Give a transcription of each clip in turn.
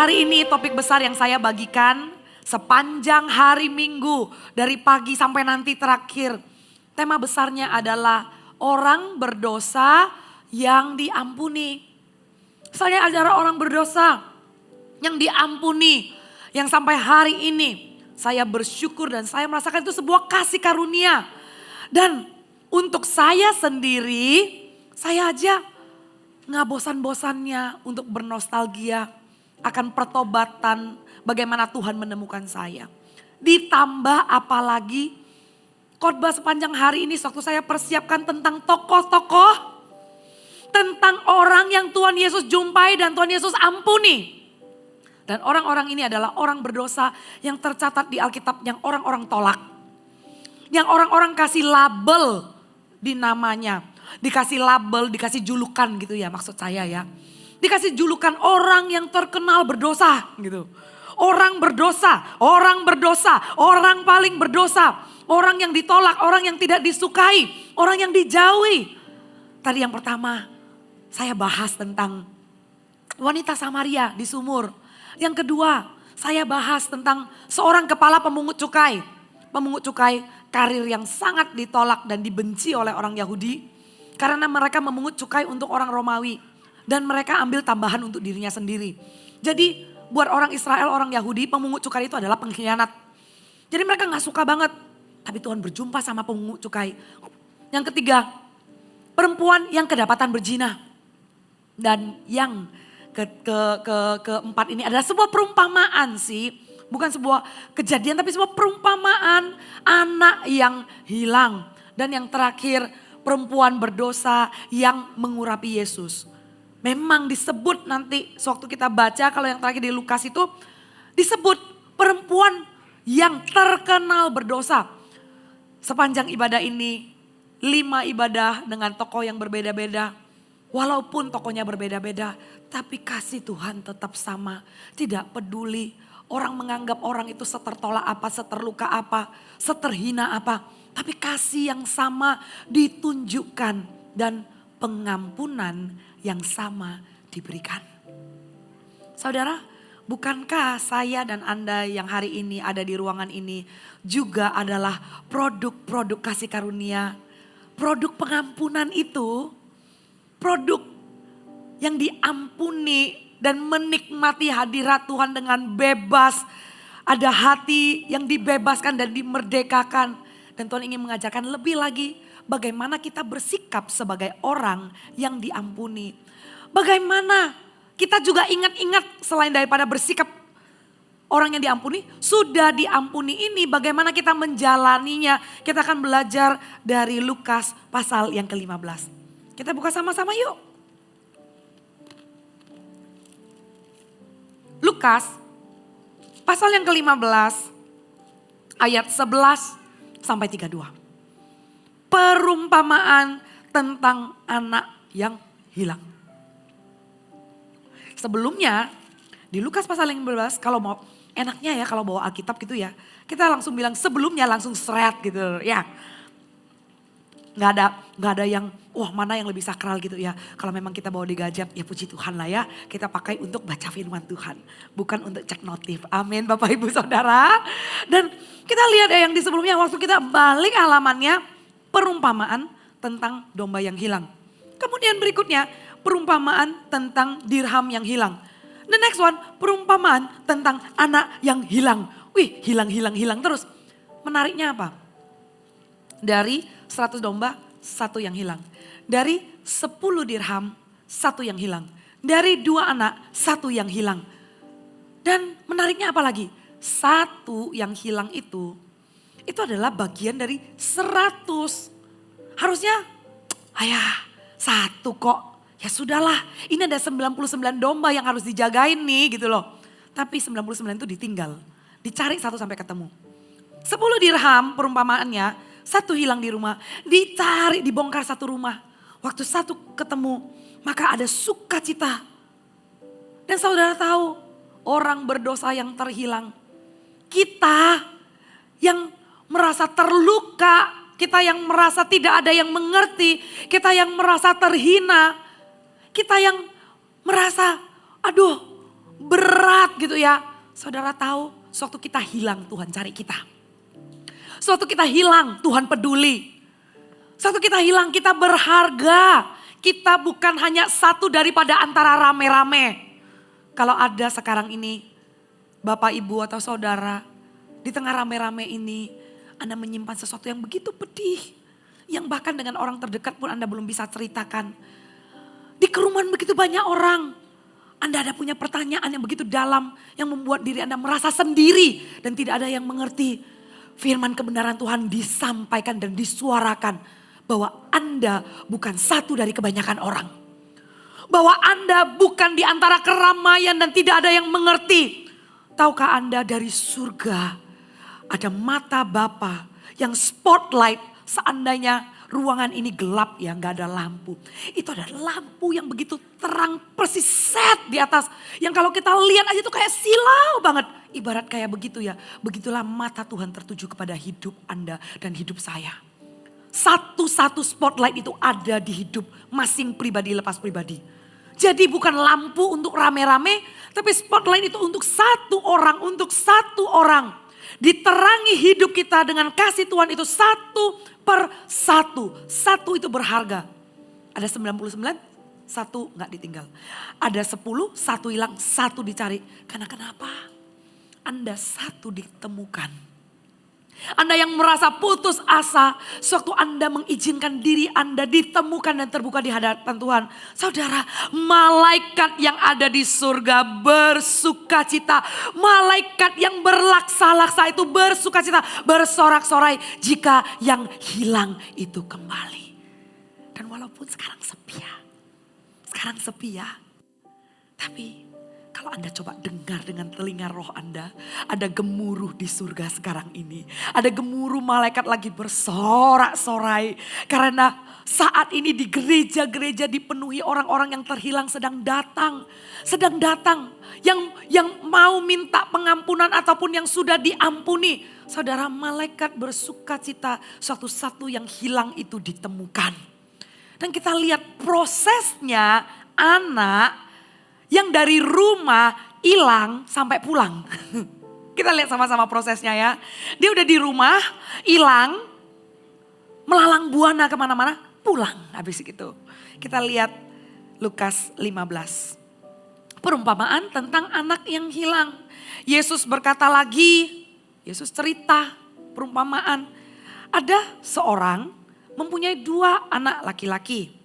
Hari ini topik besar yang saya bagikan sepanjang hari Minggu dari pagi sampai nanti terakhir. Tema besarnya adalah orang berdosa yang diampuni. Saya adalah orang berdosa yang diampuni, yang sampai hari ini saya bersyukur dan saya merasakan itu sebuah kasih karunia. Dan untuk saya sendiri, saya aja nggak bosan-bosannya untuk bernostalgia akan pertobatan bagaimana Tuhan menemukan saya. Ditambah apalagi khotbah sepanjang hari ini waktu saya persiapkan tentang tokoh-tokoh, tentang orang yang Tuhan Yesus jumpai dan Tuhan Yesus ampuni. Dan orang-orang ini adalah orang berdosa yang tercatat di Alkitab yang orang-orang tolak. Yang orang-orang kasih label di namanya. Dikasih label, dikasih julukan gitu ya maksud saya ya. Dikasih julukan orang yang terkenal berdosa gitu. Orang berdosa, orang berdosa, orang paling berdosa. Orang yang ditolak, orang yang tidak disukai, orang yang dijauhi. Tadi yang pertama saya bahas tentang wanita Samaria di sumur. Yang kedua saya bahas tentang seorang kepala pemungut cukai. Pemungut cukai karir yang sangat ditolak dan dibenci oleh orang Yahudi. Karena mereka memungut cukai untuk orang Romawi. Dan mereka ambil tambahan untuk dirinya sendiri. Jadi buat orang Israel, orang Yahudi, pemungut cukai itu adalah pengkhianat. Jadi mereka gak suka banget. Tapi Tuhan berjumpa sama pemungut cukai. Yang ketiga, perempuan yang kedapatan berzina. Dan yang keempat ini adalah sebuah perumpamaan sih. Bukan sebuah kejadian tapi sebuah perumpamaan anak yang hilang. Dan yang terakhir, perempuan berdosa yang mengurapi Yesus. Memang disebut nanti sewaktu kita baca kalau yang terakhir di Lukas itu disebut perempuan yang terkenal berdosa. Sepanjang ibadah ini 5 ibadah dengan tokoh yang berbeda-beda. Walaupun tokohnya berbeda-beda tapi kasih Tuhan tetap sama. Tidak peduli orang menganggap orang itu setertolak apa, seterluka apa, seterhina apa. Tapi kasih yang sama ditunjukkan dan pengampunan yang sama diberikan. Saudara, bukankah saya dan Anda yang hari ini ada di ruangan ini juga adalah produk-produk kasih karunia. Produk pengampunan itu, produk yang diampuni dan menikmati hadirat Tuhan dengan bebas. Ada hati yang dibebaskan dan dimerdekakan. Dan Tuhan ingin mengajarkan lebih lagi bagaimana kita bersikap sebagai orang yang diampuni. Bagaimana kita juga ingat-ingat selain daripada bersikap orang yang diampuni, sudah diampuni ini bagaimana kita menjalaninya. Kita akan belajar dari Lukas pasal yang ke-15. Kita buka sama-sama yuk. Lukas pasal yang ke-15 ayat 11 sampai 32. Perumpamaan tentang anak yang hilang. Sebelumnya di Lukas pasal yang 15 kalau mau enaknya ya kalau bawa Alkitab gitu ya. Kita langsung bilang sebelumnya langsung seret gitu ya. Gak ada yang wah mana yang lebih sakral gitu ya. Kalau memang kita bawa di gadget ya puji Tuhan lah ya. Kita pakai untuk baca firman Tuhan. Bukan untuk cek notif. Amin Bapak Ibu Saudara. Dan kita lihat ya yang di sebelumnya waktu kita balik halamannya. Perumpamaan tentang domba yang hilang. Kemudian berikutnya perumpamaan tentang dirham yang hilang. The next one perumpamaan tentang anak yang hilang. Wih hilang terus. Menariknya apa? Dari 100 domba 1 yang hilang. Dari 10 dirham 1 yang hilang. Dari 2 anak 1 yang hilang. Dan menariknya apa lagi? 1 yang hilang itu adalah bagian dari 100. Harusnya, ayah 1 kok. Ya sudahlah, ini ada 99 domba yang harus dijagain nih gitu loh. Tapi 99 itu ditinggal. Dicari 1 sampai ketemu. 10 dirham perumpamaannya, 1 hilang di rumah. Dicari, dibongkar 1 rumah. Waktu 1 ketemu, maka ada sukacita. Dan saudara tahu, orang berdosa yang terhilang. Kita yang merasa terluka, kita yang merasa tidak ada yang mengerti, kita yang merasa terhina, kita yang merasa aduh berat gitu ya. Saudara tahu, sewaktu kita hilang Tuhan cari kita. Sewaktu kita hilang Tuhan peduli. Sewaktu kita hilang kita berharga. Kita bukan hanya satu daripada antara rame-rame. Kalau ada sekarang ini Bapak, Ibu atau Saudara di tengah rame-rame ini Anda menyimpan sesuatu yang begitu pedih. Yang bahkan dengan orang terdekat pun Anda belum bisa ceritakan. Di kerumunan begitu banyak orang. Anda ada punya pertanyaan yang begitu dalam yang membuat diri Anda merasa sendiri dan tidak ada yang mengerti. Firman kebenaran Tuhan disampaikan dan disuarakan bahwa Anda bukan satu dari kebanyakan orang. Bahwa Anda bukan di antara keramaian dan tidak ada yang mengerti. Tahukah Anda dari surga ada mata Bapa yang spotlight seandainya ruangan ini gelap ya, nggak ada lampu. Itu ada lampu yang begitu terang persis set di atas. Yang kalau kita lihat aja tuh kayak silau banget. Ibarat kayak begitu ya. Begitulah mata Tuhan tertuju kepada hidup Anda dan hidup saya. Satu-satu spotlight itu ada di hidup masing pribadi lepas pribadi. Jadi bukan lampu untuk rame-rame, tapi spotlight itu untuk satu orang, untuk satu orang. Diterangi hidup kita dengan kasih Tuhan itu satu per satu. Satu itu berharga. Ada 99, satu gak ditinggal. Ada 10, satu hilang, satu dicari. Karena kenapa? Anda satu ditemukan. Anda yang merasa putus asa, sewaktu Anda mengizinkan diri Anda ditemukan dan terbuka di hadapan Tuhan. Saudara, malaikat yang ada di surga bersuka cita. Malaikat yang berlaksa-laksa itu bersuka cita, bersorak-sorai jika yang hilang itu kembali. Dan walaupun sekarang sepi ya, tapi kalau Anda coba dengar dengan telinga roh Anda, ada gemuruh di surga sekarang ini. Ada gemuruh malaikat lagi bersorak-sorai. Karena saat ini di gereja-gereja dipenuhi orang-orang yang terhilang sedang datang. Sedang datang. Yang mau minta pengampunan ataupun yang sudah diampuni. Saudara, malaikat bersuka cita satu-satu yang hilang itu ditemukan. Dan kita lihat prosesnya anak yang dari rumah hilang sampai pulang. Kita lihat sama-sama prosesnya ya. Dia udah di rumah, hilang, melalang buana kemana-mana, pulang habis itu. Kita lihat Lukas 15. Perumpamaan tentang anak yang hilang. Yesus berkata lagi, Yesus cerita perumpamaan. Ada seorang mempunyai 2 anak laki-laki.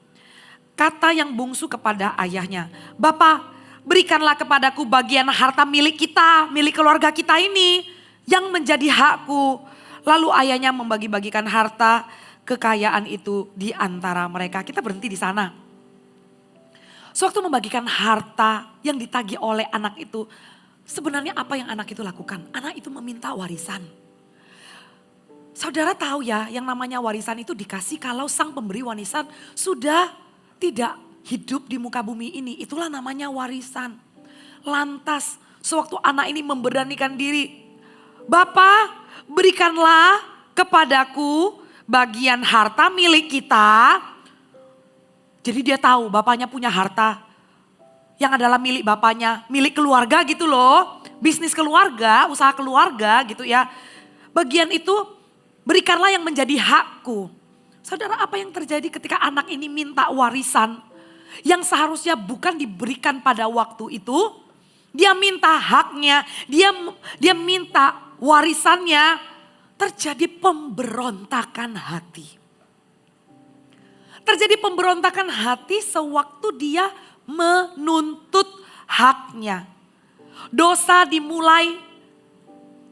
Kata yang bungsu kepada ayahnya, "Bapak, berikanlah kepadaku bagian harta milik kita, milik keluarga kita ini yang menjadi hakku." Lalu ayahnya membagi-bagikan harta kekayaan itu di antara mereka. Kita berhenti di sana. Sewaktu membagikan harta yang ditagih oleh anak itu, sebenarnya apa yang anak itu lakukan? Anak itu meminta warisan. Saudara tahu ya, yang namanya warisan itu dikasih kalau sang pemberi warisan sudah tidak hidup di muka bumi ini, itulah namanya warisan. Lantas sewaktu anak ini memberanikan diri, "Bapak, berikanlah kepadaku bagian harta milik kita." Jadi dia tahu bapaknya punya harta yang adalah milik bapaknya, milik keluarga gitu loh. Bisnis keluarga, usaha keluarga gitu ya. Bagian itu berikanlah yang menjadi hakku. Saudara, apa yang terjadi ketika anak ini minta warisan yang seharusnya bukan diberikan pada waktu itu? Dia minta haknya, dia minta warisannya. Terjadi pemberontakan hati. Terjadi pemberontakan hati sewaktu dia menuntut haknya. Dosa dimulai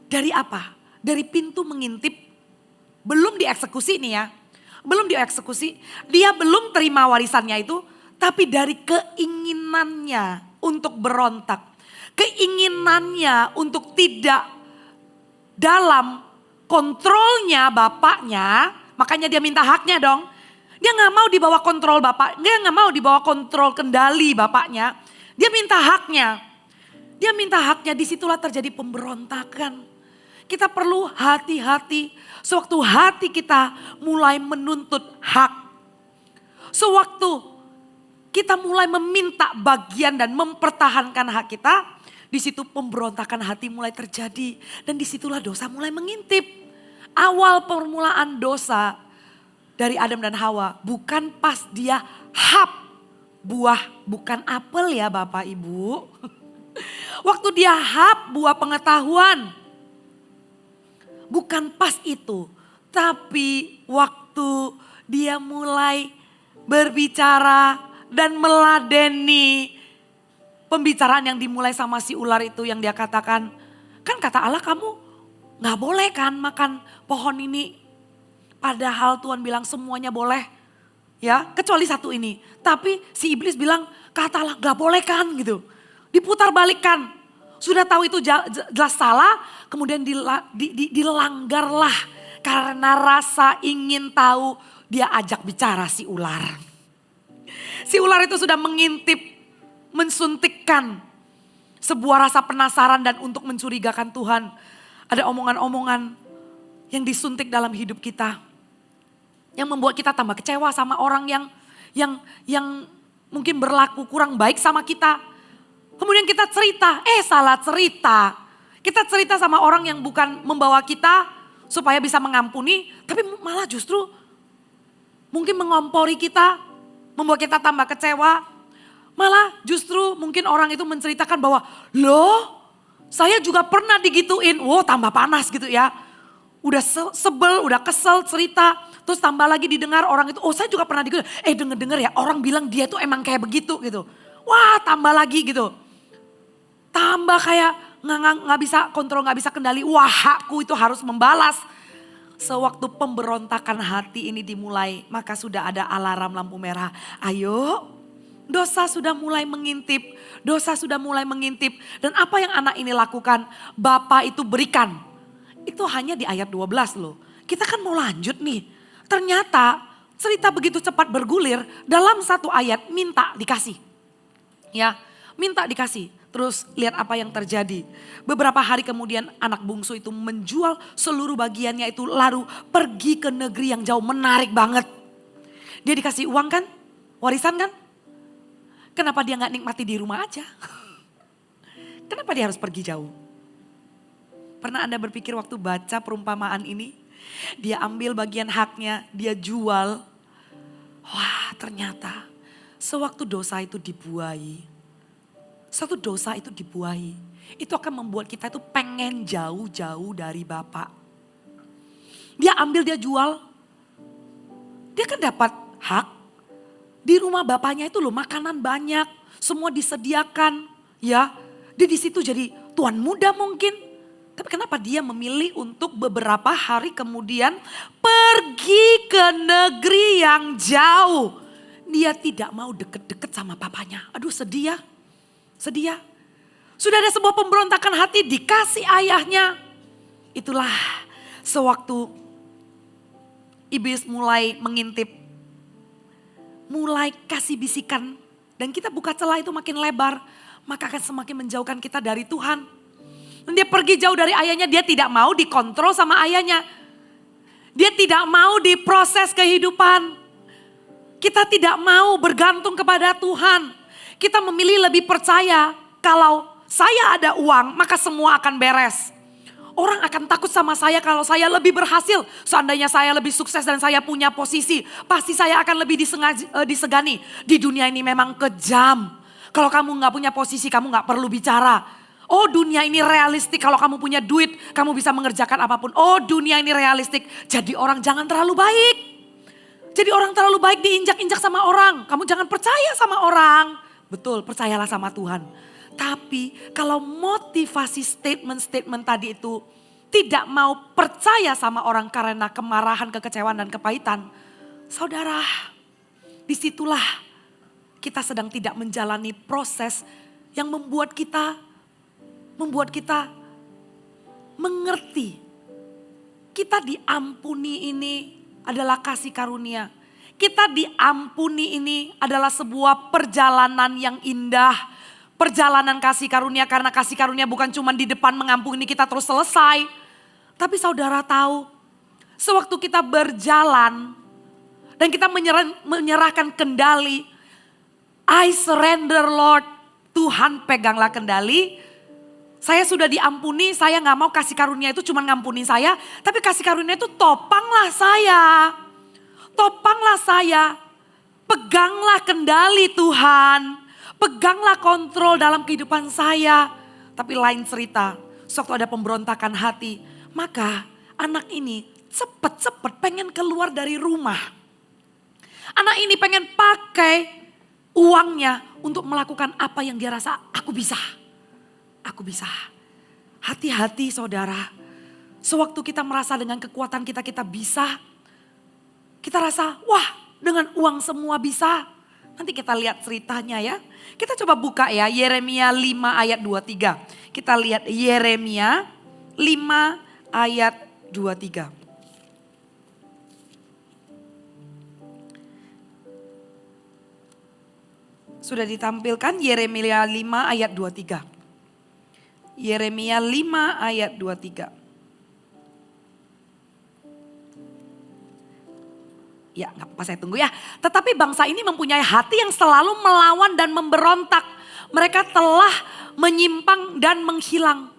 dari apa? Dari pintu mengintip, belum dieksekusi nih ya. Belum dieksekusi, dia belum terima warisannya itu, tapi dari keinginannya untuk berontak. Keinginannya untuk tidak dalam kontrolnya bapaknya, makanya dia minta haknya dong. Dia gak mau dibawa kontrol bapak, dia gak mau dibawa kontrol kendali bapaknya. Dia minta haknya. Dia minta haknya, disitulah terjadi pemberontakan. Kita perlu hati-hati sewaktu hati kita mulai menuntut hak. Sewaktu kita mulai meminta bagian dan mempertahankan hak kita, Di situ pemberontakan hati mulai terjadi dan disitulah dosa mulai mengintip. Awal permulaan dosa dari Adam dan Hawa bukan pas dia hap buah, bukan apel ya Bapak Ibu. Waktu dia hap buah pengetahuan, bukan pas itu. Tapi waktu dia mulai berbicara dan meladeni pembicaraan yang dimulai sama si ular itu, yang dia katakan, kan kata Allah kamu gak boleh kan makan pohon ini. Padahal Tuhan bilang semuanya boleh, ya kecuali satu ini. Tapi si iblis bilang kata Allah gak boleh kan gitu. Diputar balikkan. Sudah tahu itu jelas salah, kemudian dilanggarlah karena rasa ingin tahu. Dia ajak bicara si ular. Si ular itu sudah mengintip, mensuntikkan sebuah rasa penasaran dan untuk mencurigakan Tuhan. Ada omongan-omongan yang disuntik dalam hidup kita, yang membuat kita tambah kecewa sama orang yang mungkin berlaku kurang baik sama kita. Kemudian kita cerita, salah cerita. Kita cerita sama orang yang bukan membawa kita supaya bisa mengampuni, tapi malah justru mungkin mengompori kita, membuat kita tambah kecewa. Malah justru mungkin orang itu menceritakan bahwa, loh saya juga pernah digituin. Wow, tambah panas gitu ya. Udah sebel, udah kesel cerita. Terus tambah lagi didengar orang itu, oh saya juga pernah digituin. Denger ya orang bilang dia tuh emang kayak begitu gitu. Wah tambah lagi gitu. Tambah kayak nggak bisa kontrol, nggak bisa kendali. Wah hakku itu harus membalas. Sewaktu pemberontakan hati ini dimulai, maka sudah ada alarm lampu merah. Ayo, dosa sudah mulai mengintip, dosa sudah mulai mengintip. Dan apa yang anak ini lakukan? Bapa itu berikan. Itu hanya di ayat 12 loh. Kita kan mau lanjut nih. Ternyata cerita begitu cepat bergulir, dalam satu ayat minta dikasih. Ya, minta dikasih. Terus lihat apa yang terjadi. Beberapa hari kemudian anak bungsu itu menjual seluruh bagiannya itu lalu pergi ke negeri yang jauh. Menarik banget. Dia dikasih uang kan? Warisan kan? Kenapa dia gak nikmati di rumah aja? Kenapa dia harus pergi jauh? Pernah Anda berpikir waktu baca perumpamaan ini? Dia ambil bagian haknya, dia jual. Wah ternyata sewaktu dosa itu dibuai. Satu dosa itu dibuahi, itu akan membuat kita itu pengen jauh-jauh dari Bapa. Dia ambil, dia jual, dia kan dapat hak. Di rumah bapaknya itu loh makanan banyak, semua disediakan, ya. Dia di situ jadi tuan muda mungkin. Tapi kenapa dia memilih untuk beberapa hari kemudian pergi ke negeri yang jauh? Dia tidak mau deket-deket sama papanya. Aduh sedih ya. Sedih ya. Sudah ada sebuah pemberontakan hati dikasih ayahnya. Itulah sewaktu iblis mulai mengintip. Mulai kasih bisikan. Dan kita buka celah itu makin lebar. Maka akan semakin menjauhkan kita dari Tuhan. Dan dia pergi jauh dari ayahnya. Dia tidak mau dikontrol sama ayahnya. Dia tidak mau diproses kehidupan. Kita tidak mau bergantung kepada Tuhan. Kita memilih lebih percaya kalau saya ada uang maka semua akan beres. Orang akan takut sama saya kalau saya lebih berhasil. Seandainya saya lebih sukses dan saya punya posisi, pasti saya akan lebih disegani. Di dunia ini memang kejam. Kalau kamu gak punya posisi, kamu gak perlu bicara. Oh dunia ini realistik, kalau kamu punya duit, kamu bisa mengerjakan apapun. Oh dunia ini realistik, jadi orang jangan terlalu baik. Jadi orang terlalu baik diinjak-injak sama orang. Kamu jangan percaya sama orang. Betul, percayalah sama Tuhan. Tapi kalau motivasi statement-statement tadi itu tidak mau percaya sama orang karena kemarahan, kekecewaan dan kepahitan. Saudara, disitulah kita sedang tidak menjalani proses yang membuat kita mengerti. Kita diampuni ini adalah kasih karunia. Kita diampuni ini adalah sebuah perjalanan yang indah. Perjalanan kasih karunia, karena kasih karunia bukan cuma di depan mengampuni kita terus selesai. Tapi saudara tahu, sewaktu kita berjalan dan kita menyerahkan kendali. I surrender Lord, Tuhan peganglah kendali. Saya sudah diampuni, saya gak mau kasih karunia itu cuma ngampuni saya. Tapi kasih karunia itu topanglah saya. Topanglah saya. Peganglah kendali Tuhan. Peganglah kontrol dalam kehidupan saya. Tapi lain cerita, sewaktu ada pemberontakan hati, maka anak ini cepet-cepet pengen keluar dari rumah. Anak ini pengen pakai uangnya untuk melakukan apa yang dia rasa, aku bisa. Aku bisa. Hati-hati saudara. Sewaktu kita merasa dengan kekuatan kita bisa. Kita rasa, wah dengan uang semua bisa. Nanti kita lihat ceritanya ya. Kita coba buka ya Yeremia 5 ayat 23. Kita lihat Yeremia 5 ayat 23. Sudah ditampilkan Yeremia 5 ayat 23. Yeremia 5 ayat 23. Ya gak apa-apa saya tunggu ya. Tetapi bangsa ini mempunyai hati yang selalu melawan dan memberontak. Mereka telah menyimpang dan menghilang.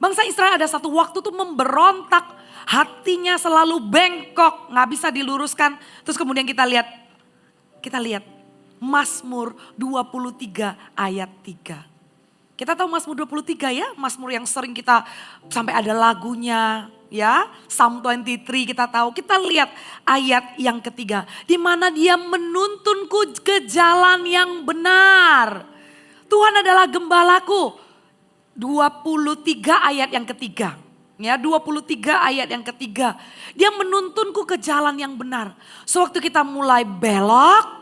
Bangsa Israel ada satu waktu tuh memberontak. Hatinya selalu bengkok, gak bisa diluruskan. Terus kemudian kita lihat Mazmur 23 ayat 3. Kita tahu Mazmur 23 ya, Mazmur yang sering kita sampai ada lagunya ya. Psalm 23 kita tahu, kita lihat ayat yang ketiga. Di mana dia menuntunku ke jalan yang benar. Tuhan adalah gembalaku. 23 ayat yang ketiga. Ya, 23 ayat yang ketiga. Dia menuntunku ke jalan yang benar. Sewaktu kita mulai belok,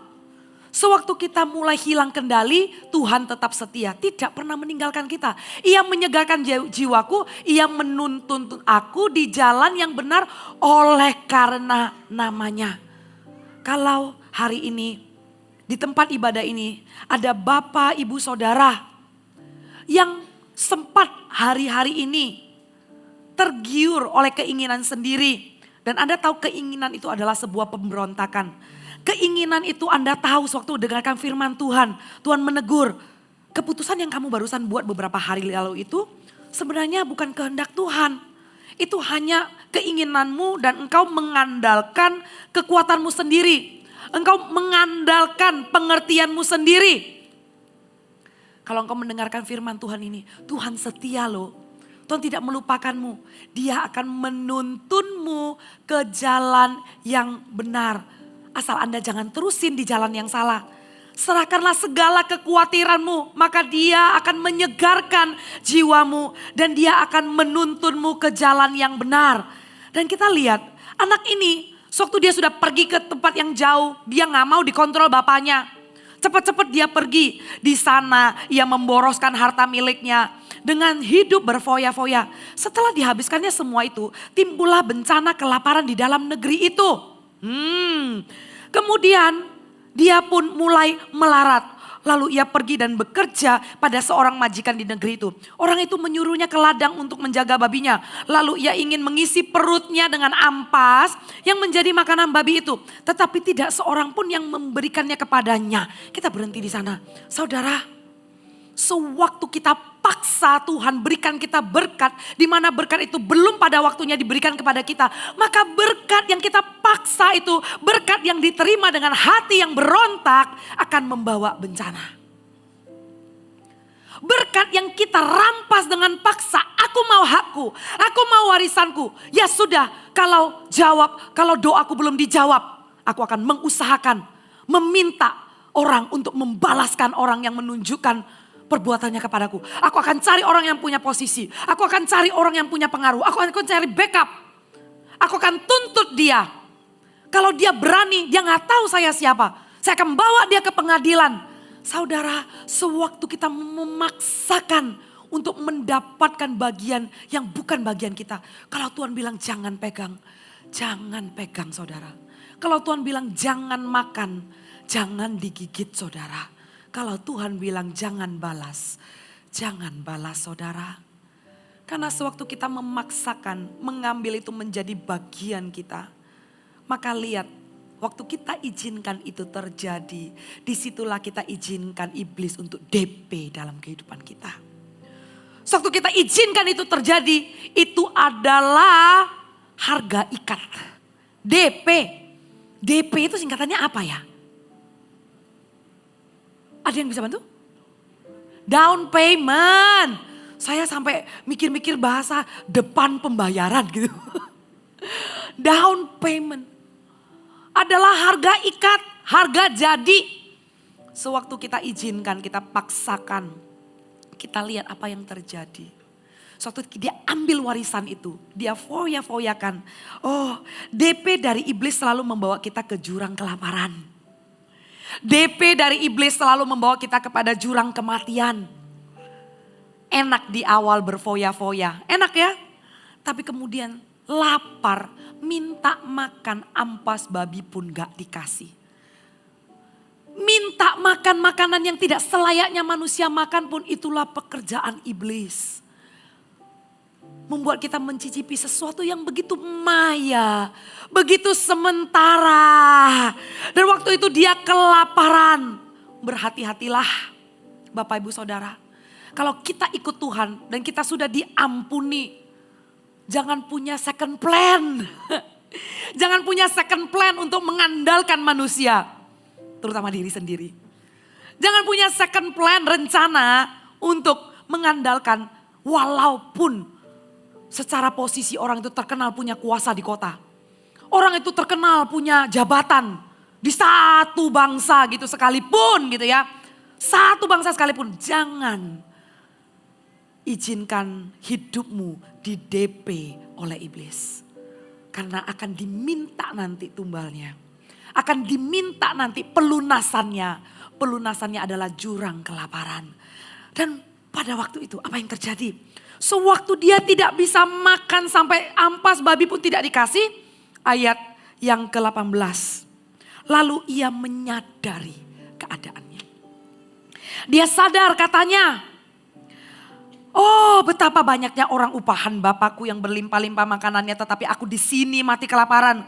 sewaktu kita mulai hilang kendali, Tuhan tetap setia. Tidak pernah meninggalkan kita. Ia menyegarkan jiwaku, ia menuntun aku di jalan yang benar oleh karena namanya. Kalau hari ini di tempat ibadah ini ada bapak, ibu, saudara yang sempat hari-hari ini tergiur oleh keinginan sendiri. Dan Anda tahu keinginan itu adalah sebuah pemberontakan. Keinginan itu Anda tahu sewaktu dengarkan firman Tuhan. Tuhan menegur, keputusan yang kamu barusan buat beberapa hari lalu itu sebenarnya bukan kehendak Tuhan. Itu hanya keinginanmu dan engkau mengandalkan kekuatanmu sendiri. Engkau mengandalkan pengertianmu sendiri. Kalau engkau mendengarkan firman Tuhan ini, Tuhan setia loh. Tuhan tidak melupakanmu. Dia akan menuntunmu ke jalan yang benar. Asal Anda jangan terusin di jalan yang salah. Serahkanlah segala kekhawatiranmu, maka dia akan menyegarkan jiwamu. Dan dia akan menuntunmu ke jalan yang benar. Dan kita lihat anak ini, sewaktu dia sudah pergi ke tempat yang jauh, dia gak mau dikontrol bapaknya. Cepat-cepat dia pergi. Di sana ia memboroskan harta miliknya. Dengan hidup berfoya-foya. Setelah dihabiskannya semua itu, timbullah bencana kelaparan di dalam negeri itu. Kemudian dia pun mulai melarat. Lalu ia pergi dan bekerja pada seorang majikan di negeri itu. Orang itu menyuruhnya ke ladang untuk menjaga babinya. Lalu ia ingin mengisi perutnya dengan ampas yang menjadi makanan babi itu. Tetapi tidak seorang pun yang memberikannya kepadanya. Kita berhenti di sana. Saudara, sewaktu kita paksa Tuhan berikan kita berkat, di mana berkat itu belum pada waktunya diberikan kepada kita, maka berkat yang kita paksa itu, berkat yang diterima dengan hati yang berontak akan membawa bencana. Berkat yang kita rampas dengan paksa, aku mau hakku, aku mau warisanku. Ya sudah, kalau doaku belum dijawab, aku akan mengusahakan, meminta orang untuk membalaskan orang yang menunjukkan perbuatannya kepadaku. Aku akan cari orang yang punya posisi. Aku akan cari orang yang punya pengaruh. Aku akan cari backup. Aku akan tuntut dia. Kalau dia berani, dia gak tahu saya siapa. Saya akan bawa dia ke pengadilan. Saudara, sewaktu kita memaksakan untuk mendapatkan bagian yang bukan bagian kita. Kalau Tuhan bilang jangan pegang saudara. Kalau Tuhan bilang jangan makan, jangan digigit saudara. Kalau Tuhan bilang jangan balas saudara. Karena sewaktu kita memaksakan mengambil itu menjadi bagian kita. Maka lihat, waktu kita izinkan itu terjadi, disitulah kita izinkan iblis untuk DP dalam kehidupan kita. Waktu kita izinkan itu terjadi, itu adalah harga ikat. DP. DP itu singkatannya apa ya? Ada yang bisa bantu? Down payment. Saya sampai mikir-mikir bahasa depan pembayaran gitu. Down payment. Adalah harga ikat, harga jadi. Sewaktu kita izinkan, kita paksakan. Kita lihat apa yang terjadi. Suatu dia ambil warisan itu, dia foya-foyakan. Oh, DP dari iblis selalu membawa kita ke jurang kelaparan. DP dari iblis selalu membawa kita kepada jurang kematian. Enak di awal berfoya-foya, enak ya. Tapi kemudian lapar, minta makan ampas babi pun gak dikasih. Minta makan makanan yang tidak selayaknya manusia makan pun itulah pekerjaan iblis. Membuat kita mencicipi sesuatu yang begitu maya, begitu sementara. Dan waktu itu dia kelaparan. Berhati-hatilah Bapak Ibu Saudara. Kalau kita ikut Tuhan dan kita sudah diampuni, jangan punya second plan. Jangan punya second plan untuk mengandalkan manusia, terutama diri sendiri. Jangan punya second plan, rencana untuk mengandalkan walaupun secara posisi orang itu terkenal punya kuasa di kota. Orang itu terkenal punya jabatan di satu bangsa gitu sekalipun gitu ya. Satu bangsa sekalipun, jangan izinkan hidupmu di DP oleh iblis. Karena akan diminta nanti tumbalnya. Akan diminta nanti pelunasannya. Pelunasannya adalah jurang kelaparan. Dan pada waktu itu apa yang terjadi? Sewaktu dia tidak bisa makan sampai ampas babi pun tidak dikasih. Ayat yang ke-18. Lalu ia menyadari keadaannya. Dia sadar katanya. Oh, betapa banyaknya orang upahan Bapakku yang berlimpah-limpah makanannya, tetapi aku di sini mati kelaparan.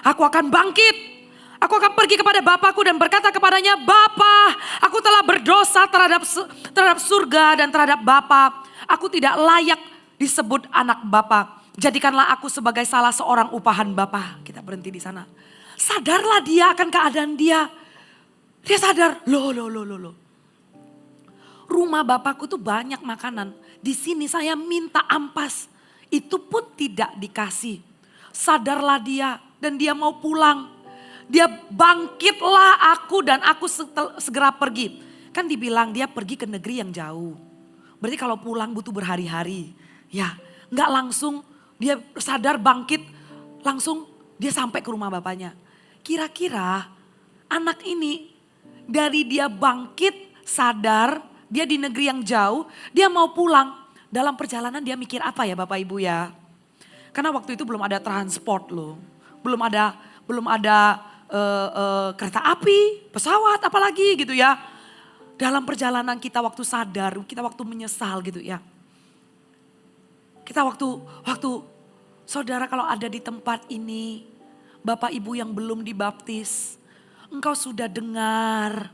Aku akan bangkit. Aku akan pergi kepada Bapakku dan berkata kepadanya, Bapa, aku telah berdosa terhadap surga dan terhadap Bapa. Aku tidak layak disebut anak Bapa. Jadikanlah aku sebagai salah seorang upahan Bapa. Kita berhenti di sana. Sadarlah dia akan keadaan dia. Dia sadar, loh. Rumah Bapakku tuh banyak makanan. Di sini saya minta ampas. Itu pun tidak dikasih. Sadarlah dia dan dia mau pulang. Dia bangkitlah aku dan aku segera pergi. Kan dibilang dia pergi ke negeri yang jauh. Berarti kalau pulang butuh berhari-hari. Ya, nggak langsung dia sadar bangkit. Langsung dia sampai ke rumah bapaknya. Kira-kira anak ini dari dia bangkit sadar dia di negeri yang jauh. Dia mau pulang. Dalam perjalanan dia mikir apa ya Bapak Ibu ya. Karena waktu itu belum ada transport loh. Belum ada kereta api, pesawat apalagi gitu ya. Dalam perjalanan kita waktu sadar, kita waktu menyesal gitu ya. Kita waktu saudara kalau ada di tempat ini, Bapak Ibu yang belum dibaptis, engkau sudah dengar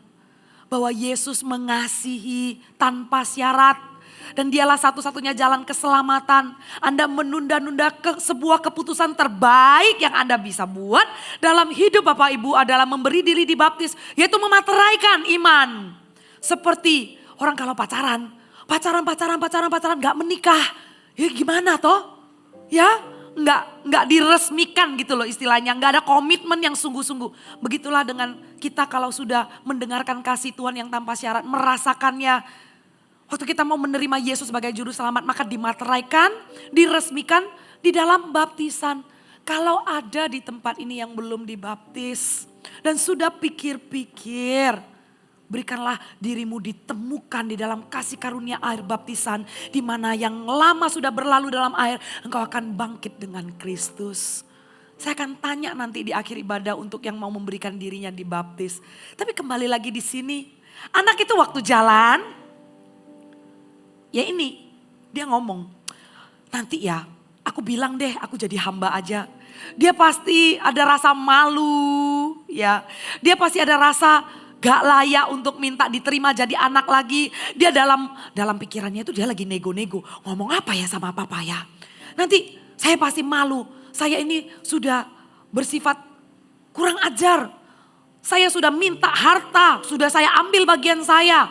bahwa Yesus mengasihi tanpa syarat. Dan dialah satu-satunya jalan keselamatan. Anda menunda-nunda sebuah keputusan terbaik yang Anda bisa buat dalam hidup Bapak Ibu adalah memberi diri dibaptis. Yaitu memateraikan iman. Seperti orang kalau pacaran gak menikah. Ya gimana toh? Ya gak diresmikan gitu loh istilahnya. Gak ada komitmen yang sungguh-sungguh. Begitulah dengan kita kalau sudah mendengarkan kasih Tuhan yang tanpa syarat. Merasakannya. Waktu kita mau menerima Yesus sebagai juru selamat, maka dimateraikan, diresmikan di dalam baptisan. Kalau ada di tempat ini yang belum dibaptis dan sudah pikir-pikir, berikanlah dirimu ditemukan di dalam kasih karunia air baptisan, di mana yang lama sudah berlalu dalam air, engkau akan bangkit dengan Kristus. Saya akan tanya nanti di akhir ibadah untuk yang mau memberikan dirinya dibaptis. Tapi kembali lagi di sini, anak itu waktu jalan, ya ini, dia ngomong, nanti ya aku bilang deh aku jadi hamba aja. Dia pasti ada rasa malu ya, dia pasti ada rasa gak layak untuk minta diterima jadi anak lagi. Dia dalam pikirannya itu dia lagi nego-nego. Ngomong apa ya sama papa ya? Nanti saya pasti malu. Saya ini sudah bersifat kurang ajar. Saya sudah minta harta, sudah saya ambil bagian saya.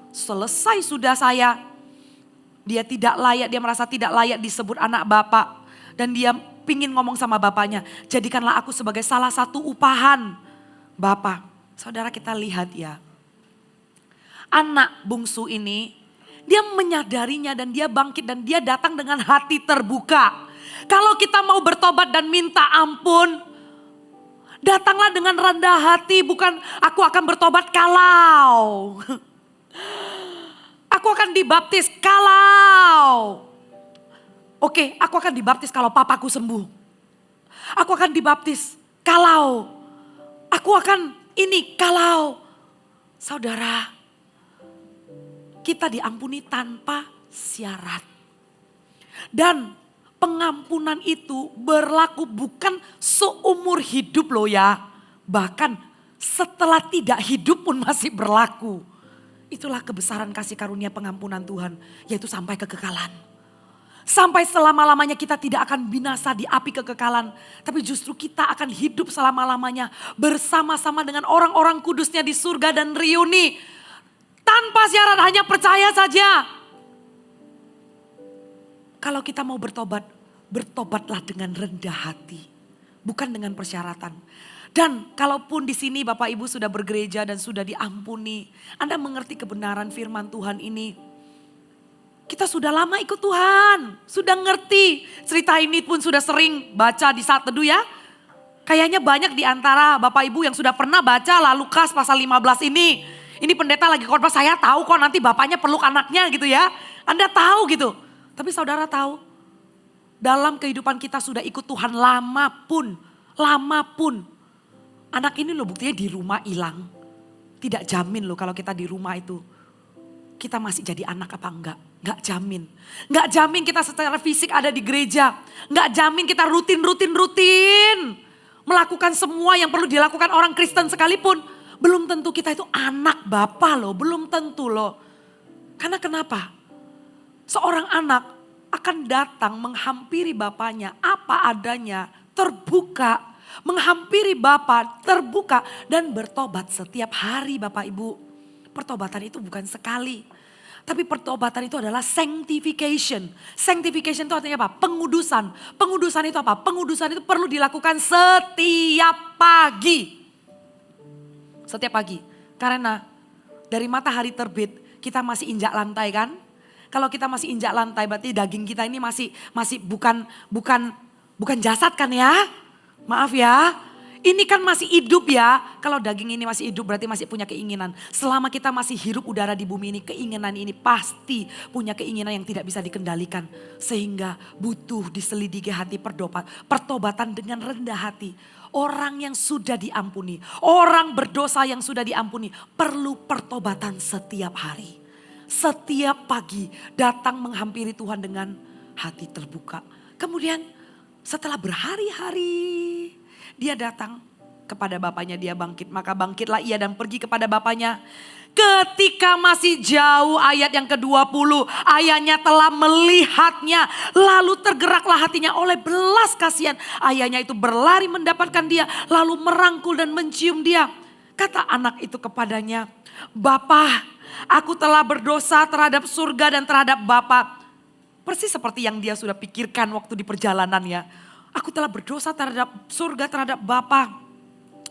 Selesai sudah saya. Dia tidak layak, dia merasa tidak layak disebut anak bapak. Dan dia pingin ngomong sama bapaknya, jadikanlah aku sebagai salah satu upahan bapak. Saudara, kita lihat ya. Anak bungsu ini, dia menyadarinya dan dia bangkit dan dia datang dengan hati terbuka. Kalau kita mau bertobat dan minta ampun, datanglah dengan rendah hati, bukan aku akan bertobat kalau. Aku akan dibaptis kalau. Oke, aku akan dibaptis kalau papaku sembuh. Aku akan dibaptis kalau. Aku akan ini kalau. Saudara, kita diampuni tanpa syarat. Dan pengampunan itu berlaku bukan seumur hidup loh ya. Bahkan setelah tidak hidup pun masih berlaku. Itulah kebesaran kasih karunia pengampunan Tuhan, yaitu sampai kekekalan. Sampai selama-lamanya kita tidak akan binasa di api kekekalan. Tapi justru kita akan hidup selama-lamanya bersama-sama dengan orang-orang kudusnya di surga dan reuni. Tanpa syarat, hanya percaya saja. Kalau kita mau bertobat, bertobatlah dengan rendah hati. Bukan dengan persyaratan. Dan kalaupun di sini Bapak Ibu sudah bergereja dan sudah diampuni, Anda mengerti kebenaran firman Tuhan ini. Kita sudah lama ikut Tuhan, sudah ngerti. Cerita ini pun sudah sering baca di saat teduh ya. Kayaknya banyak di antara Bapak Ibu yang sudah pernah baca lah Lukas pasal 15 ini. Ini pendeta lagi khotbah, saya tahu kok nanti bapaknya peluk anaknya gitu ya. Anda tahu gitu. Tapi saudara tahu, dalam kehidupan kita sudah ikut Tuhan lama pun. Anak ini loh buktinya di rumah hilang. Tidak jamin loh kalau kita di rumah itu. Kita masih jadi anak apa enggak? Enggak jamin. Enggak jamin kita secara fisik ada di gereja. Enggak jamin kita rutin. Melakukan semua yang perlu dilakukan orang Kristen sekalipun. Belum tentu kita itu anak Bapa loh. Belum tentu loh. Karena kenapa? Seorang anak akan datang menghampiri bapaknya apa adanya. Terbuka. Menghampiri Bapa, terbuka dan bertobat setiap hari Bapak Ibu. Pertobatan itu bukan sekali. Tapi pertobatan itu adalah sanctification. Sanctification itu artinya apa? Pengudusan. Pengudusan itu apa? Pengudusan itu perlu dilakukan setiap pagi. Setiap pagi. Karena dari matahari terbit kita masih injak lantai kan? Kalau kita masih injak lantai berarti daging kita ini masih bukan jasad kan ya? Maaf ya, ini kan masih hidup ya. Kalau daging ini masih hidup berarti masih punya keinginan. Selama kita masih hirup udara di bumi ini, keinginan ini pasti punya keinginan yang tidak bisa dikendalikan. Sehingga butuh diselidiki hati pertobatan dengan rendah hati. Orang yang sudah diampuni, orang berdosa yang sudah diampuni perlu pertobatan setiap hari. Setiap pagi datang menghampiri Tuhan dengan hati terbuka. Kemudian setelah berhari-hari dia datang kepada bapaknya, dia bangkit. Maka bangkitlah ia dan pergi kepada bapaknya. Ketika masih jauh ayat yang ke-20, ayahnya telah melihatnya. Lalu tergeraklah hatinya oleh belas kasihan. Ayahnya itu berlari mendapatkan dia, lalu merangkul dan mencium dia. Kata anak itu kepadanya, "Bapa, aku telah berdosa terhadap surga dan terhadap Bapa." Persis seperti yang dia sudah pikirkan waktu di perjalanan ya. Aku telah berdosa terhadap surga, terhadap Bapa.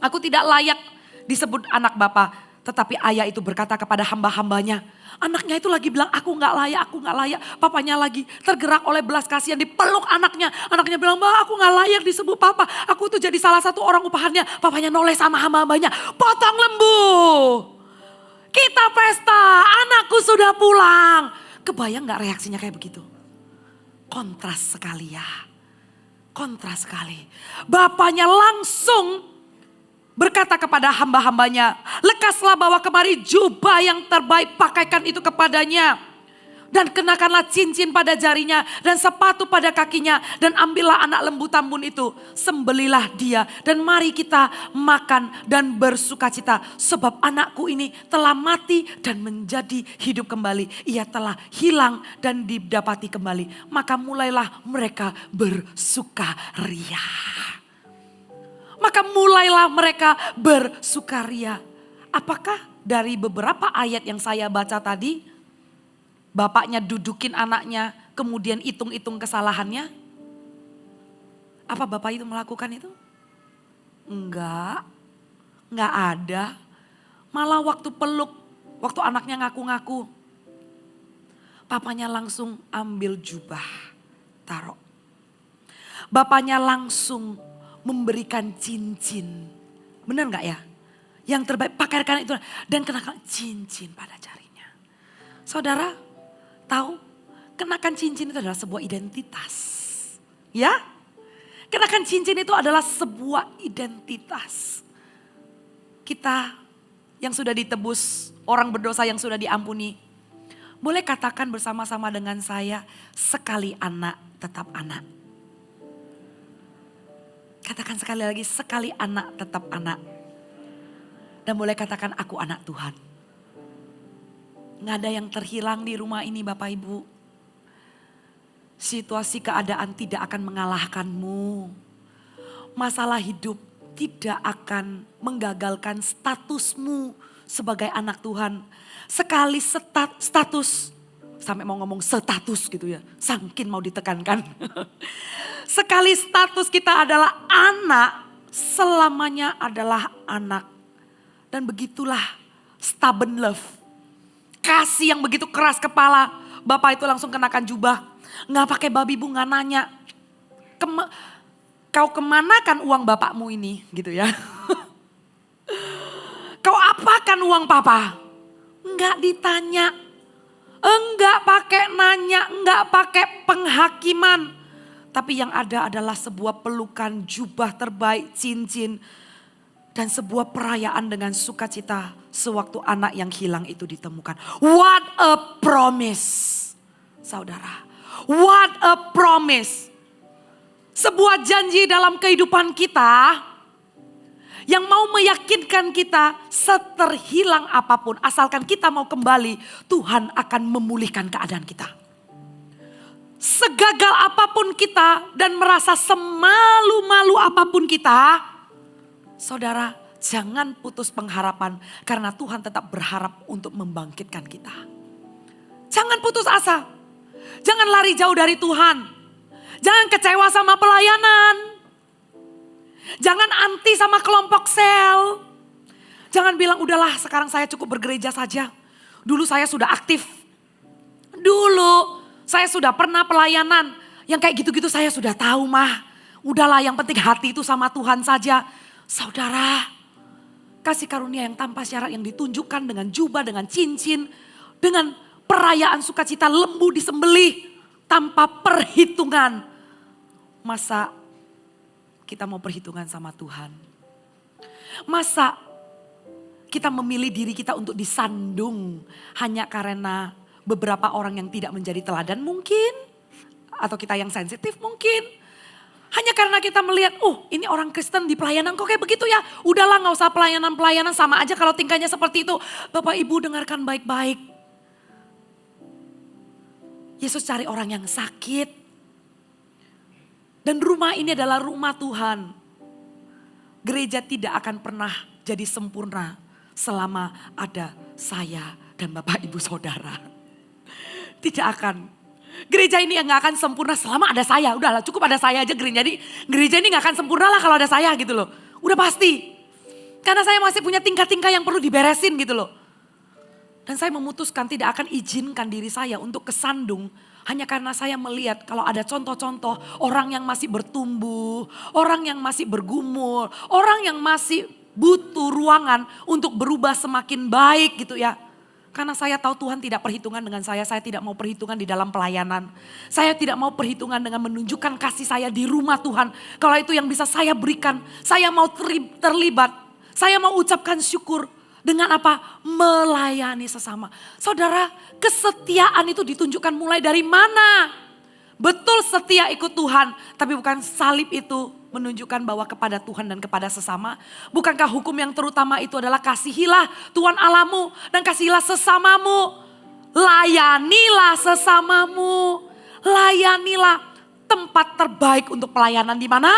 Aku tidak layak disebut anak Bapa. Tetapi ayah itu berkata kepada hamba-hambanya. Anaknya itu lagi bilang aku gak layak. Papanya lagi tergerak oleh belas kasihan dipeluk anaknya. Anaknya bilang, "Mbak, aku gak layak disebut Papa. Aku tuh jadi salah satu orang upahannya." Papanya noleh sama hamba-hambanya. "Potong lembu. Kita pesta, anakku sudah pulang." Kebayang gak reaksinya kayak begitu? Kontras sekali ya. Kontras sekali. Bapaknya langsung berkata kepada hamba-hambanya, "Lekaslah bawa kemari jubah yang terbaik, pakaikan itu kepadanya. Dan kenakanlah cincin pada jarinya dan sepatu pada kakinya. Dan ambillah anak lembu tambun itu. Sembelilah dia dan mari kita makan dan bersukacita. Sebab anakku ini telah mati dan menjadi hidup kembali. Ia telah hilang dan didapati kembali. Maka mulailah mereka bersukaria. Maka mulailah mereka bersukaria. Apakah dari beberapa ayat yang saya baca tadi, bapaknya dudukin anaknya, kemudian hitung-hitung kesalahannya? Apa bapak itu melakukan itu? Enggak ada. Malah waktu peluk, waktu anaknya ngaku-ngaku, papanya langsung ambil jubah, taruh. Bapaknya langsung memberikan cincin. Benar enggak ya? Yang terbaik, pakaikan itu dan kenakan cincin pada jarinya. Saudara, tahu, kenakan cincin itu adalah sebuah identitas. Ya, kenakan cincin itu adalah sebuah identitas. Kita yang sudah ditebus, orang berdosa yang sudah diampuni. Boleh katakan bersama-sama dengan saya, sekali anak tetap anak. Katakan sekali lagi, sekali anak tetap anak. Dan boleh katakan, aku anak Tuhan. Nggak ada yang terhilang di rumah ini Bapak Ibu. Situasi keadaan tidak akan mengalahkanmu. Masalah hidup tidak akan menggagalkan statusmu sebagai anak Tuhan. Sekali status, sampai mau ngomong status gitu ya, sangkin mau ditekankan. Sekali status kita adalah anak, selamanya adalah anak. Dan begitulah stubborn love. Kasih yang begitu keras kepala. Bapak itu langsung kenakan jubah. Nggak pakai babi bu, nggak nanya. Kau kemanakan uang bapakmu ini gitu ya. Kau apakan uang papa? Nggak ditanya. Enggak pakai nanya, enggak pakai penghakiman. Tapi yang ada adalah sebuah pelukan, jubah terbaik, cincin. Dan sebuah perayaan dengan sukacita sewaktu anak yang hilang itu ditemukan. What a promise, saudara. What a promise. Sebuah janji dalam kehidupan kita yang mau meyakinkan kita seterhilang apapun. Asalkan kita mau kembali, Tuhan akan memulihkan keadaan kita. Segagal apapun kita dan merasa semalu-malu apapun kita, saudara, jangan putus pengharapan karena Tuhan tetap berharap untuk membangkitkan kita. Jangan putus asa. Jangan lari jauh dari Tuhan. Jangan kecewa sama pelayanan. Jangan anti sama kelompok sel. Jangan bilang udahlah sekarang saya cukup bergereja saja. Dulu saya sudah aktif. Dulu saya sudah pernah pelayanan. Yang kayak gitu-gitu saya sudah tahu mah. Udahlah yang penting hati itu sama Tuhan saja. Saudara, kasih karunia yang tanpa syarat yang ditunjukkan dengan jubah, dengan cincin, dengan perayaan sukacita, lembu disembelih tanpa perhitungan. Masa kita mau perhitungan sama Tuhan? Masa kita memilih diri kita untuk disandung hanya karena beberapa orang yang tidak menjadi teladan mungkin? Atau kita yang sensitif mungkin? Hanya karena kita melihat, ini orang Kristen di pelayanan kok kayak begitu ya. Udahlah gak usah pelayanan-pelayanan, sama aja kalau tingkahnya seperti itu. Bapak Ibu dengarkan baik-baik. Yesus cari orang yang sakit. Dan rumah ini adalah rumah Tuhan. Gereja tidak akan pernah jadi sempurna selama ada saya dan Bapak Ibu Saudara. Tidak akan. Gereja ini gak akan sempurna selama ada saya. Udahlah cukup ada saya aja gereja ini. Gereja ini gak akan sempurna lah kalau ada saya gitu loh. Udah pasti. Karena saya masih punya tingkah-tingkah yang perlu diberesin gitu loh. Dan saya memutuskan tidak akan izinkan diri saya untuk kesandung. Hanya karena saya melihat kalau ada contoh-contoh orang yang masih bertumbuh. Orang yang masih bergumul. Orang yang masih butuh ruangan untuk berubah semakin baik gitu ya. Karena saya tahu Tuhan tidak perhitungan dengan saya tidak mau perhitungan di dalam pelayanan. Saya tidak mau perhitungan dengan menunjukkan kasih saya di rumah Tuhan. Kalau itu yang bisa saya berikan, saya mau terlibat. Saya mau ucapkan syukur. Dengan apa? Melayani sesama. Saudara, kesetiaan itu ditunjukkan mulai dari mana? Betul setia ikut Tuhan, tapi bukan salib itu menunjukkan bahwa kepada Tuhan dan kepada sesama. Bukankah hukum yang terutama itu adalah kasihilah Tuhan Allahmu dan kasihilah sesamamu. Layanilah sesamamu. Layanilah. Tempat terbaik untuk pelayanan di mana?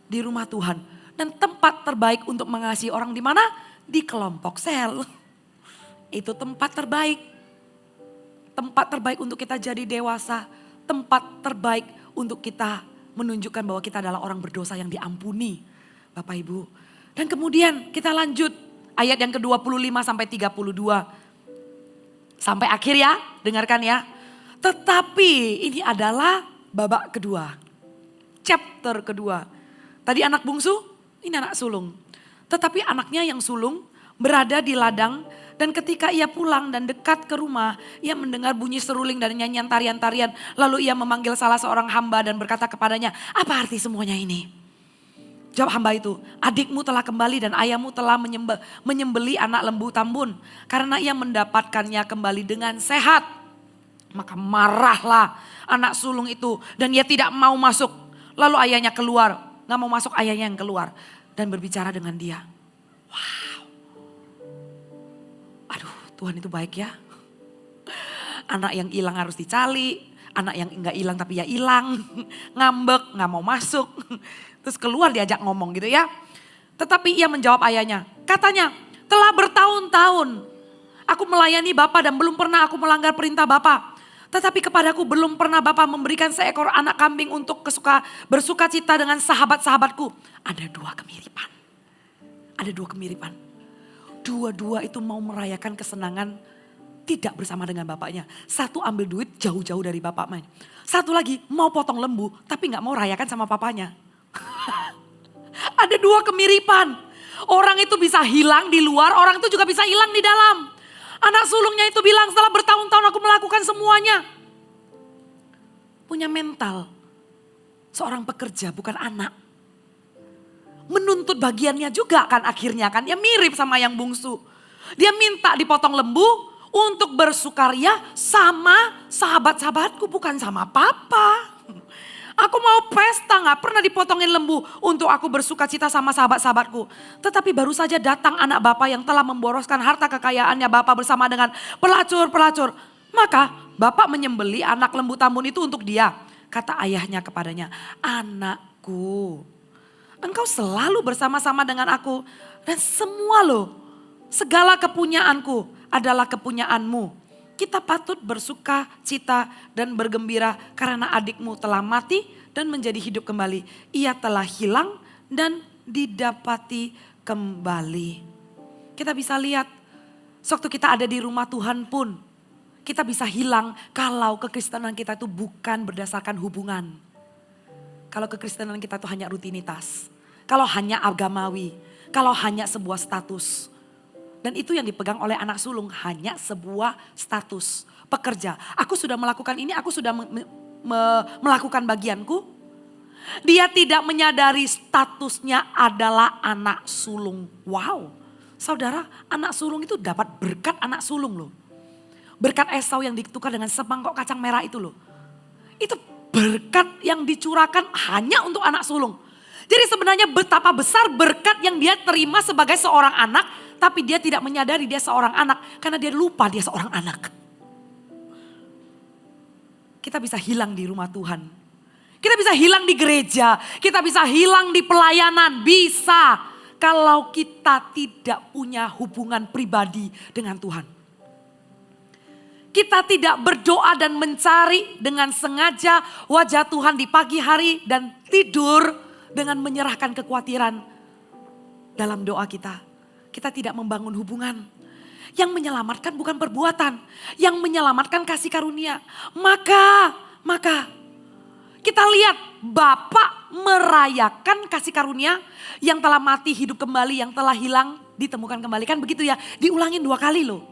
Di rumah Tuhan. Dan tempat terbaik untuk mengasihi orang di mana? Di kelompok sel. Itu tempat terbaik. Tempat terbaik untuk kita jadi dewasa. Tempat terbaik untuk kita menunjukkan bahwa kita adalah orang berdosa yang diampuni. Bapak Ibu. Dan kemudian kita lanjut. Ayat yang ke-25 sampai 32. Sampai akhir ya. Dengarkan ya. Tetapi ini adalah babak kedua. Chapter kedua. Tadi anak bungsu, ini anak sulung. Tetapi anaknya yang sulung berada di ladang dan ketika ia pulang dan dekat ke rumah, ia mendengar bunyi seruling dan nyanyian tarian-tarian. Lalu ia memanggil salah seorang hamba dan berkata kepadanya, apa arti semuanya ini? Jawab hamba itu, adikmu telah kembali dan ayahmu telah menyembeli anak lembu tambun. Karena ia mendapatkannya kembali dengan sehat. Maka marahlah anak sulung itu dan ia tidak mau masuk. Lalu ayahnya keluar, gak mau masuk, ayahnya yang keluar. Dan berbicara dengan dia. Wow. Aduh, Tuhan itu baik ya. Anak yang hilang harus dicari. Anak yang enggak hilang tapi ya hilang. Ngambek, gak mau masuk. Terus keluar diajak ngomong gitu ya. Tetapi ia menjawab ayahnya. Katanya, telah bertahun-tahun aku melayani Bapa dan belum pernah aku melanggar perintah Bapa. Tetapi kepadaku belum pernah Bapa memberikan seekor anak kambing untuk bersuka cita dengan sahabat-sahabatku. Ada dua kemiripan. Ada dua kemiripan. Dua-dua itu mau merayakan kesenangan tidak bersama dengan bapaknya. Satu ambil duit jauh-jauh dari bapak main. Satu lagi mau potong lembu tapi gak mau rayakan sama papanya. Ada dua kemiripan. Orang itu bisa hilang di luar, orang itu juga bisa hilang di dalam. Anak sulungnya itu bilang setelah bertahun-tahun aku melakukan semuanya. Punya mental. Seorang pekerja bukan anak. Menuntut bagiannya juga kan akhirnya kan. Ya mirip sama yang bungsu. Dia minta dipotong lembu untuk bersukaria sama sahabat-sahabatku bukan sama papa. Aku mau pesta gak pernah dipotongin lembu untuk aku bersuka cita sama sahabat-sahabatku. Tetapi baru saja datang anak bapak yang telah memboroskan harta kekayaannya bapak bersama dengan pelacur-pelacur. Maka bapak menyembeli anak lembu tambun itu untuk dia. Kata ayahnya kepadanya, anakku engkau selalu bersama-sama dengan aku. Dan semua segala kepunyaanku adalah kepunyaanmu. Kita patut bersuka cita dan bergembira karena adikmu telah mati dan menjadi hidup kembali. Ia telah hilang dan didapati kembali. Kita bisa lihat, waktu kita ada di rumah Tuhan pun, kita bisa hilang kalau kekristenan kita itu bukan berdasarkan hubungan. Kalau kekristenan kita itu hanya rutinitas, kalau hanya agamawi, kalau hanya sebuah status. Dan itu yang dipegang oleh anak sulung, hanya sebuah status pekerja. Aku sudah melakukan ini, aku sudah melakukan bagianku. Dia tidak menyadari statusnya adalah anak sulung. Wow, saudara, anak sulung itu dapat berkat anak sulung loh. Berkat Esau yang ditukar dengan semangkok kacang merah itu loh. Itu berkat yang dicurahkan hanya untuk anak sulung. Jadi sebenarnya betapa besar berkat yang dia terima sebagai seorang anak. Tapi dia tidak menyadari dia seorang anak. Karena dia lupa dia seorang anak. Kita bisa hilang di rumah Tuhan. Kita bisa hilang di gereja. Kita bisa hilang di pelayanan. Bisa. Kalau kita tidak punya hubungan pribadi dengan Tuhan. Kita tidak berdoa dan mencari dengan sengaja wajah Tuhan di pagi hari. Dan tidur dengan menyerahkan kekhawatiran dalam doa kita. Kita tidak membangun hubungan. Yang menyelamatkan bukan perbuatan. Yang menyelamatkan kasih karunia. Maka kita lihat Bapa merayakan kasih karunia yang telah mati hidup kembali, yang telah hilang ditemukan kembali. Kan begitu ya, diulangin 2 kali loh.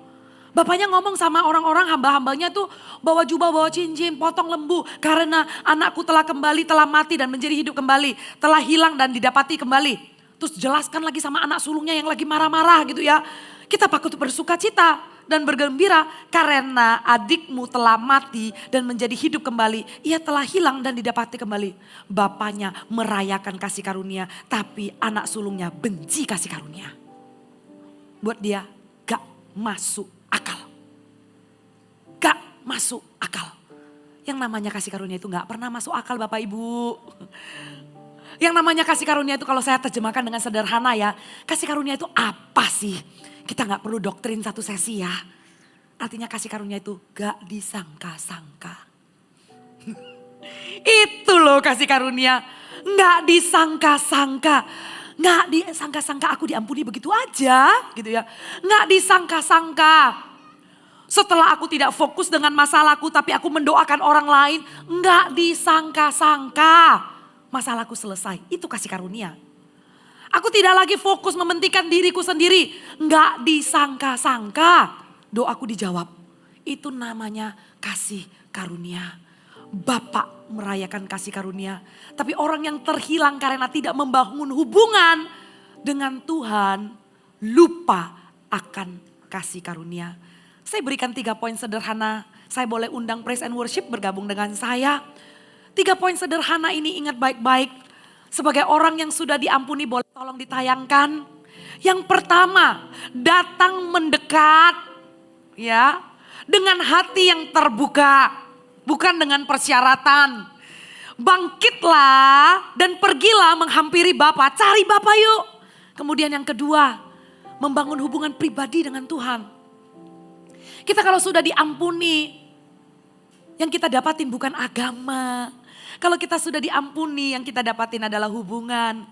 Bapaknya ngomong sama orang-orang hamba-hambanya tuh bawa jubah, bawa cincin, potong lembu. Karena anakku telah kembali, telah mati dan menjadi hidup kembali. Telah hilang dan didapati kembali. terus jelaskan lagi sama anak sulungnya yang lagi marah-marah gitu ya. Kita patut bersuka cita dan bergembira karena adikmu telah mati dan menjadi hidup kembali. Ia telah hilang dan didapati kembali. Bapaknya merayakan kasih karunia, tapi anak sulungnya benci kasih karunia. Buat dia gak masuk akal. Gak masuk akal. Yang namanya kasih karunia itu gak pernah masuk akal Bapak Ibu. Yang namanya kasih karunia itu kalau saya terjemahkan dengan sederhana ya. Kasih karunia itu apa sih? Kita gak perlu doktrin satu sesi ya. Artinya kasih karunia itu gak disangka-sangka. Itu loh kasih karunia. Gak disangka-sangka. Gak disangka-sangka aku diampuni begitu aja gitu ya. Gak disangka-sangka. Setelah aku tidak fokus dengan masalahku tapi aku mendoakan orang lain. Gak disangka-sangka. Masalahku selesai. Itu kasih karunia. Aku tidak lagi fokus mementingkan diriku sendiri. Nggak disangka-sangka doaku dijawab. Itu namanya kasih karunia. Bapak merayakan kasih karunia. Tapi orang yang terhilang karena tidak membangun hubungan dengan Tuhan lupa akan kasih karunia. Saya berikan 3 poin sederhana. Saya boleh undang praise and worship bergabung dengan saya. 3 poin sederhana ini ingat baik-baik. Sebagai orang yang sudah diampuni boleh tolong ditayangkan. Yang pertama, datang mendekat ya dengan hati yang terbuka, bukan dengan persyaratan. Bangkitlah dan pergilah menghampiri Bapa, cari Bapa yuk. Kemudian yang kedua, membangun hubungan pribadi dengan Tuhan. Kita kalau sudah diampuni, yang kita dapatin bukan agama. Kalau kita sudah diampuni, yang kita dapatin adalah hubungan.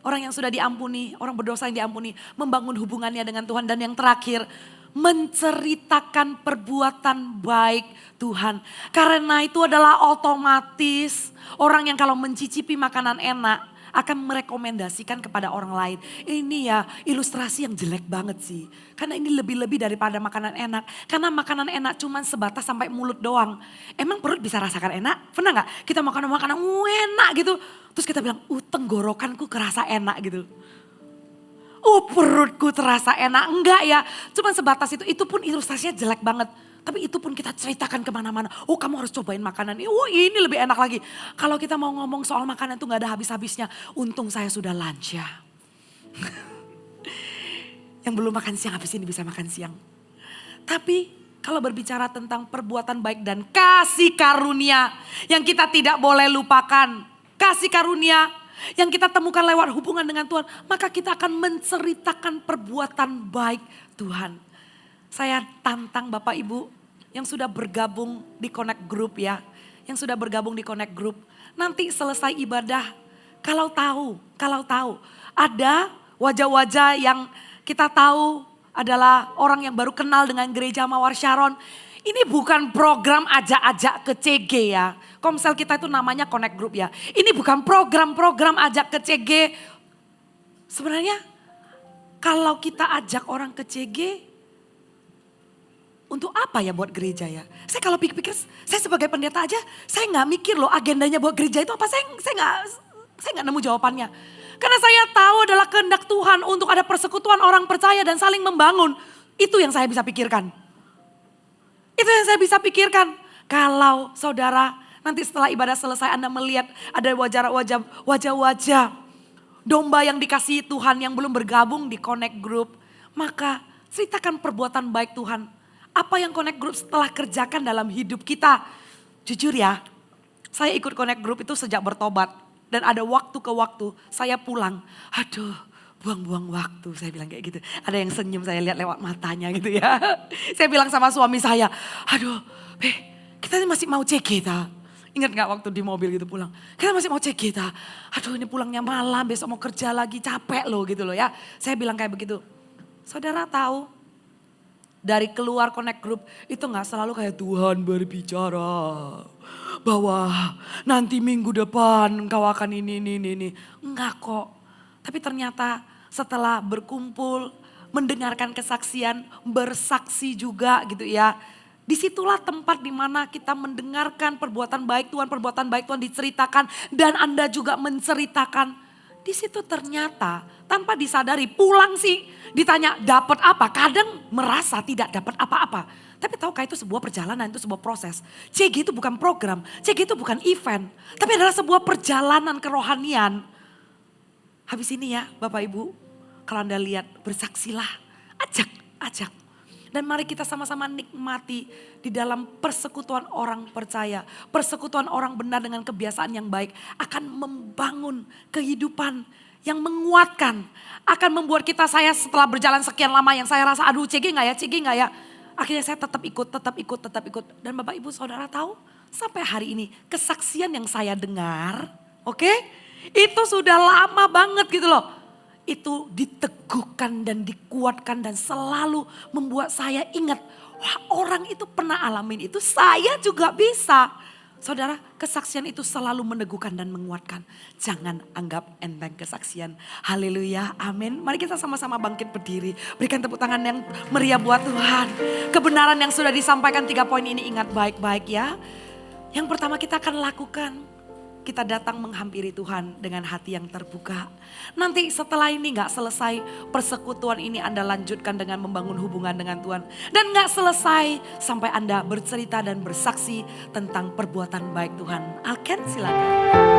Orang yang sudah diampuni, orang berdosa yang diampuni, membangun hubungannya dengan Tuhan. Dan yang terakhir, menceritakan perbuatan baik Tuhan. Karena itu adalah otomatis orang yang kalau mencicipi makanan enak akan merekomendasikan kepada orang lain. Ini ya ilustrasi yang jelek banget sih. Karena ini lebih-lebih daripada makanan enak. Karena makanan enak cuma sebatas sampai mulut doang. Emang perut bisa rasakan enak? Pernah gak? Kita makan makanan enak gitu. Terus kita bilang, tenggorokanku kerasa enak gitu. Perutku terasa enak. Enggak ya, cuma sebatas itu. Itu pun ilustrasinya jelek banget. Tapi itu pun kita ceritakan kemana-mana. Kamu harus cobain makanan ini. Ini lebih enak lagi. Kalau kita mau ngomong soal makanan itu gak ada habis-habisnya. Untung saya sudah lunch ya. Yang belum makan siang habis ini bisa makan siang. Tapi kalau berbicara tentang perbuatan baik dan kasih karunia. Yang kita tidak boleh lupakan. Kasih karunia yang kita temukan lewat hubungan dengan Tuhan. Maka kita akan menceritakan perbuatan baik Tuhan. Saya tantang Bapak Ibu yang sudah bergabung di Connect Group ya. Yang sudah bergabung di Connect Group. Nanti selesai ibadah, kalau tahu ada wajah-wajah yang kita tahu adalah orang yang baru kenal dengan gereja Mawar Sharon. Ini bukan program ajak-ajak ke CG ya. Komsel kita itu namanya Connect Group ya. Ini bukan program-program ajak ke CG. Sebenarnya kalau kita ajak orang ke CG, untuk apa ya buat gereja ya? Saya kalau pikir-pikir, saya sebagai pendeta aja, saya nggak mikir loh agendanya buat gereja itu apa. Saya nggak nemu jawabannya. Karena saya tahu adalah kehendak Tuhan untuk ada persekutuan orang percaya dan saling membangun. Itu yang saya bisa pikirkan. Itu yang saya bisa pikirkan. Kalau saudara nanti setelah ibadah selesai Anda melihat ada wajah-wajah domba yang dikasihi Tuhan yang belum bergabung di Connect Group. Maka ceritakan perbuatan baik Tuhan. Apa yang Connect Group setelah kerjakan dalam hidup kita. Jujur ya, saya ikut Connect Group itu sejak bertobat. Dan ada waktu ke waktu saya pulang. Aduh, buang-buang waktu, saya bilang kayak gitu. Ada yang senyum saya lihat lewat matanya gitu ya. Saya bilang sama suami saya, aduh kita ini masih mau CG ta. Ingat gak waktu di mobil gitu pulang. Kita masih mau CG ta. Aduh ini pulangnya malam, besok mau kerja lagi, capek loh gitu loh ya. Saya bilang kayak begitu. Saudara tahu, dari keluar Connect Group itu gak selalu kayak Tuhan berbicara. Bahwa nanti minggu depan engkau akan ini. Enggak kok. Tapi ternyata setelah berkumpul, mendengarkan kesaksian, bersaksi juga gitu ya. Disitulah tempat dimana kita mendengarkan perbuatan baik Tuhan diceritakan. Dan Anda juga menceritakan. Di situ ternyata tanpa disadari pulang sih ditanya dapat apa. Kadang merasa tidak dapat apa-apa. Tapi tahukah itu sebuah perjalanan, itu sebuah proses. CG itu bukan program, CG itu bukan event. Tapi adalah sebuah perjalanan kerohanian. Habis ini ya Bapak Ibu, kalau Anda lihat bersaksilah, ajak. Dan mari kita sama-sama nikmati di dalam persekutuan orang percaya. Persekutuan orang benar dengan kebiasaan yang baik akan membangun kehidupan yang menguatkan. Akan membuat saya setelah berjalan sekian lama yang saya rasa aduh CG gak ya. Akhirnya saya tetap ikut. Dan Bapak Ibu Saudara tahu sampai hari ini kesaksian yang saya dengar, oke, itu sudah lama banget gitu loh. Itu diteguhkan dan dikuatkan dan selalu membuat saya ingat, wah orang itu pernah alamin itu, saya juga bisa. Saudara, kesaksian itu selalu meneguhkan dan menguatkan. Jangan anggap enteng kesaksian. Haleluya, amin. Mari kita sama-sama bangkit berdiri. Berikan tepuk tangan yang meriah buat Tuhan. Kebenaran yang sudah disampaikan 3 poin ini ingat baik-baik ya. Yang pertama kita akan lakukan, kita datang menghampiri Tuhan dengan hati yang terbuka. Nanti setelah ini gak selesai persekutuan ini Anda lanjutkan dengan membangun hubungan dengan Tuhan. Dan gak selesai sampai Anda bercerita dan bersaksi tentang perbuatan baik Tuhan. Alken silakan.